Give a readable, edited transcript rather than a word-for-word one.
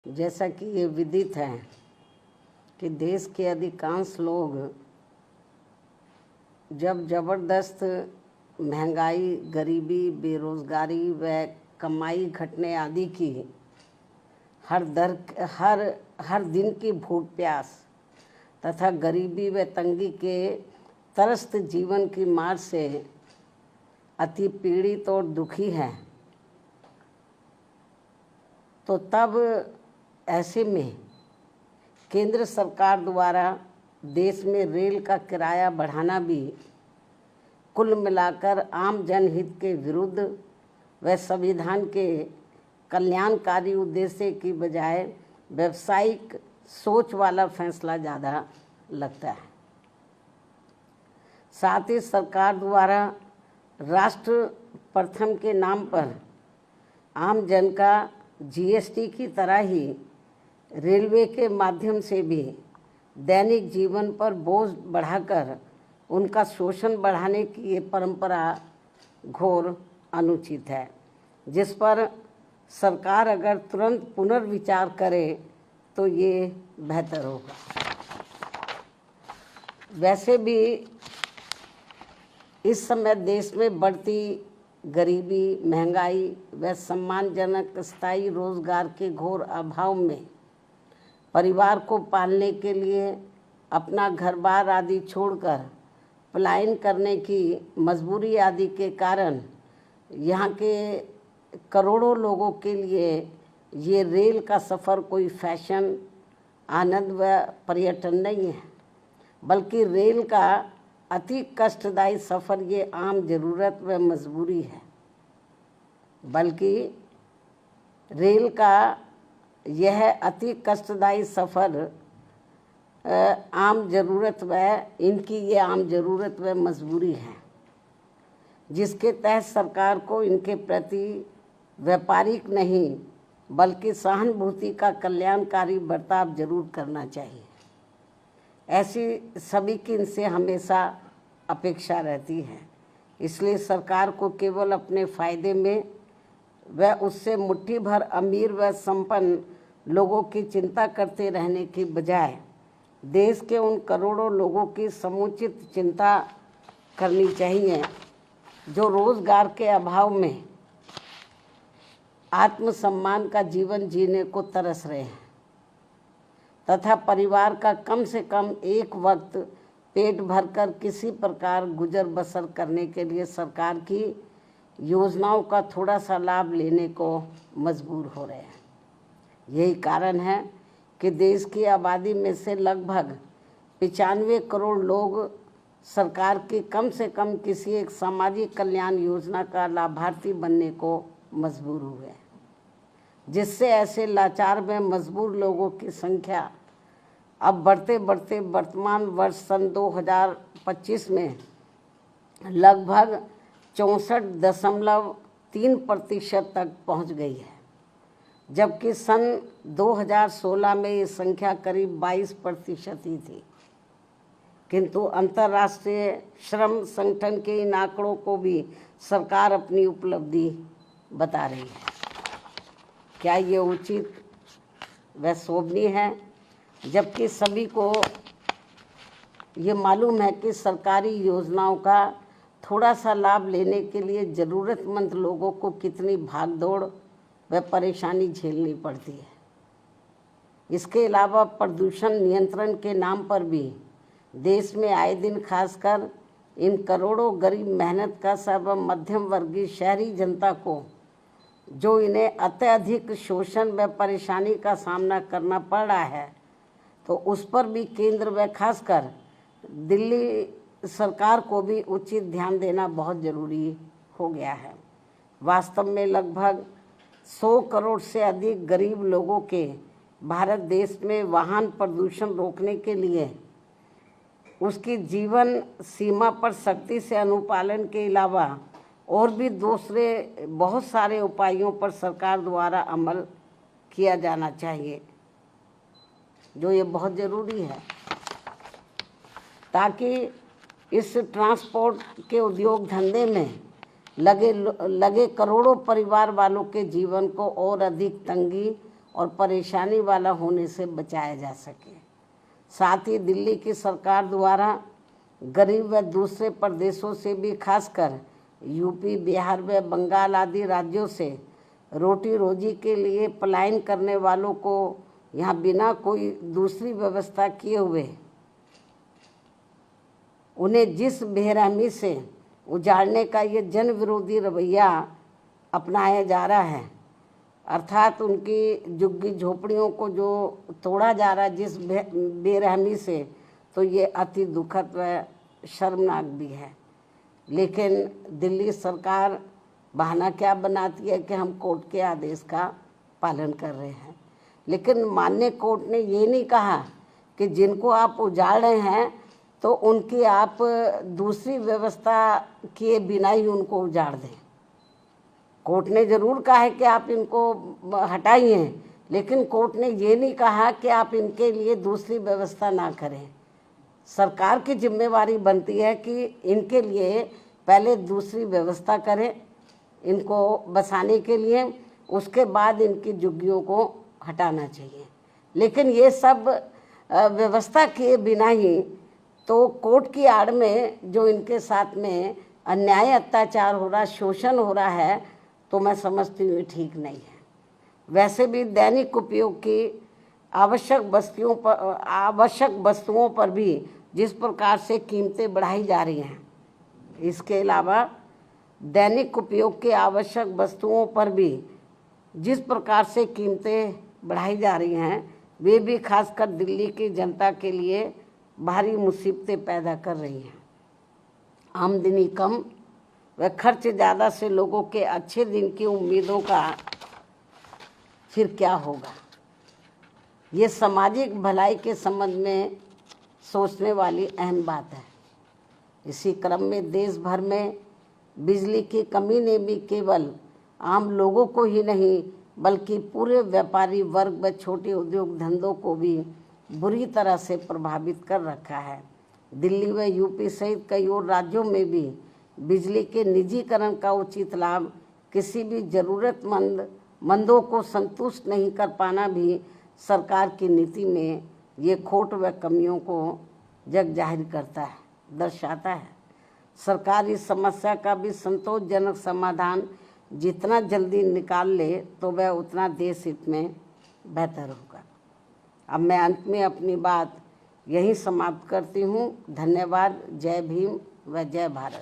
जैसा कि ये विदित है कि देश के अधिकांश लोग जब ज़बरदस्त महंगाई, गरीबी, बेरोज़गारी व कमाई घटने आदि की हर दिन की भूख प्यास तथा गरीबी व तंगी के त्रस्त जीवन की मार से अति पीड़ित और दुखी है, तो तब ऐसे में केंद्र सरकार द्वारा देश में रेल का किराया बढ़ाना भी कुल मिलाकर आम जनहित के विरुद्ध व संविधान के कल्याणकारी उद्देश्य की बजाय व्यावसायिक सोच वाला फैसला ज़्यादा लगता है। साथ ही सरकार द्वारा राष्ट्र प्रथम के नाम पर आम जन का जीएसटी की तरह ही रेलवे के माध्यम से भी दैनिक जीवन पर बोझ बढ़ाकर उनका शोषण बढ़ाने की ये परंपरा घोर अनुचित है, जिस पर सरकार अगर तुरंत पुनर्विचार करे तो ये बेहतर होगा। वैसे भी इस समय देश में बढ़ती गरीबी, महंगाई व सम्मानजनक स्थायी रोजगार के घोर अभाव में परिवार को पालने के लिए अपना घर-बार आदि छोड़कर पलायन करने की मजबूरी आदि के कारण यहाँ के करोड़ों लोगों के लिए ये रेल का सफ़र कोई फैशन, आनंद व पर्यटन नहीं है, बल्कि रेल का अति कष्टदायी सफ़र ये आम ज़रूरत व मजबूरी है। बल्कि रेल का यह अति कष्टदायी सफ़र आम ज़रूरत व इनकी ये आम ज़रूरत व मजबूरी है, जिसके तहत सरकार को इनके प्रति व्यापारिक नहीं बल्कि सहानुभूति का कल्याणकारी बर्ताव जरूर करना चाहिए। ऐसी सभी की इनसे हमेशा अपेक्षा रहती है। इसलिए सरकार को केवल अपने फ़ायदे में व उससे मुट्ठी भर अमीर व संपन्न लोगों की चिंता करते रहने की बजाय देश के उन करोड़ों लोगों की समुचित चिंता करनी चाहिए जो रोज़गार के अभाव में आत्मसम्मान का जीवन जीने को तरस रहे हैं तथा परिवार का कम से कम एक वक्त पेट भरकर किसी प्रकार गुजर बसर करने के लिए सरकार की योजनाओं का थोड़ा सा लाभ लेने को मजबूर हो रहे हैं। यही कारण है कि देश की आबादी में से लगभग 95 करोड़ लोग सरकार की कम से कम किसी एक सामाजिक कल्याण योजना का लाभार्थी बनने को मजबूर हुए हैं, जिससे ऐसे लाचार व मजबूर लोगों की संख्या अब बढ़ते बढ़ते वर्तमान वर्ष सन 2025 में लगभग 64.3% तक पहुंच गई है, जबकि सन 2016 में ये संख्या करीब 22% ही थी। किंतु अंतर्राष्ट्रीय श्रम संगठन के इन आंकड़ों को भी सरकार अपनी उपलब्धि बता रही है। क्या ये उचित व शोभनीय है? जबकि सभी को ये मालूम है कि सरकारी योजनाओं का थोड़ा सा लाभ लेने के लिए ज़रूरतमंद लोगों को कितनी भागदौड़ व परेशानी झेलनी पड़ती है। इसके अलावा प्रदूषण नियंत्रण के नाम पर भी देश में आए दिन खासकर इन करोड़ों गरीब मेहनत का सर्व मध्यम वर्गीय शहरी जनता को जो इन्हें अत्यधिक शोषण व परेशानी का सामना करना पड़ रहा है, तो उस पर भी केंद्र व खासकर दिल्ली सरकार को भी उचित ध्यान देना बहुत ज़रूरी हो गया है। वास्तव में लगभग 100 करोड़ से अधिक गरीब लोगों के भारत देश में वाहन प्रदूषण रोकने के लिए उसकी जीवन सीमा पर सख्ती से अनुपालन के अलावा और भी दूसरे बहुत सारे उपायों पर सरकार द्वारा अमल किया जाना चाहिए, जो ये बहुत ज़रूरी है, ताकि इस ट्रांसपोर्ट के उद्योग धंधे में लगे करोड़ों परिवार वालों के जीवन को और अधिक तंगी और परेशानी वाला होने से बचाया जा सके। साथ ही दिल्ली की सरकार द्वारा गरीब व दूसरे प्रदेशों से भी, खासकर यूपी, बिहार व बंगाल आदि राज्यों से रोटी रोजी के लिए पलायन करने वालों को यहाँ बिना कोई दूसरी व्यवस्था किए हुए उन्हें जिस बेरहमी से उजाड़ने का ये जन विरोधी रवैया अपनाया जा रहा है, अर्थात उनकी झुग्गी झोपड़ियों को जो तोड़ा जा रहा है जिस बेरहमी से, तो ये अति दुखद व शर्मनाक भी है। लेकिन दिल्ली सरकार बहाना क्या बनाती है कि हम कोर्ट के आदेश का पालन कर रहे हैं, लेकिन माननीय कोर्ट ने ये नहीं कहा कि जिनको आप उजाड़ रहे हैं तो उनकी आप दूसरी व्यवस्था किए बिना ही उनको उजाड़ दें। कोर्ट ने ज़रूर कहा है कि आप इनको हटाइए, लेकिन कोर्ट ने ये नहीं कहा कि आप इनके लिए दूसरी व्यवस्था ना करें। सरकार की जिम्मेवारी बनती है कि इनके लिए पहले दूसरी व्यवस्था करें इनको बसाने के लिए, उसके बाद इनकी झुग्गियों को हटाना चाहिए। लेकिन ये सब व्यवस्था किए बिना ही तो कोर्ट की आड़ में जो इनके साथ में अन्याय अत्याचार हो रहा, शोषण हो रहा है, तो मैं समझती हूँ ठीक नहीं है। वैसे भी दैनिक उपयोग की आवश्यक वस्तुओं पर भी जिस प्रकार से कीमतें बढ़ाई जा रही हैं, इसके अलावा दैनिक उपयोग के आवश्यक वस्तुओं पर भी जिस प्रकार से कीमतें बढ़ाई जा रही हैं, वे भी खासकर दिल्ली की जनता के लिए भारी मुसीबतें पैदा कर रही हैं। आमदनी कम व खर्च ज़्यादा से लोगों के अच्छे दिन की उम्मीदों का फिर क्या होगा, ये सामाजिक भलाई के संबंध में सोचने वाली अहम बात है। इसी क्रम में देश भर में बिजली की कमी ने भी केवल आम लोगों को ही नहीं बल्कि पूरे व्यापारी वर्ग व छोटे उद्योग धंधों को भी बुरी तरह से प्रभावित कर रखा है। दिल्ली व यूपी सहित कई और राज्यों में भी बिजली के निजीकरण का उचित लाभ किसी भी ज़रूरतमंदों को संतुष्ट नहीं कर पाना भी सरकार की नीति में ये खोट व कमियों को जग जाहिर करता है, दर्शाता है। सरकार इस समस्या का भी संतोषजनक समाधान जितना जल्दी निकाल ले तो वह उतना देश हित में बेहतर होगा। अब मैं अंत में अपनी बात यहीं समाप्त करती हूँ। धन्यवाद। जय भीम व जय भारत।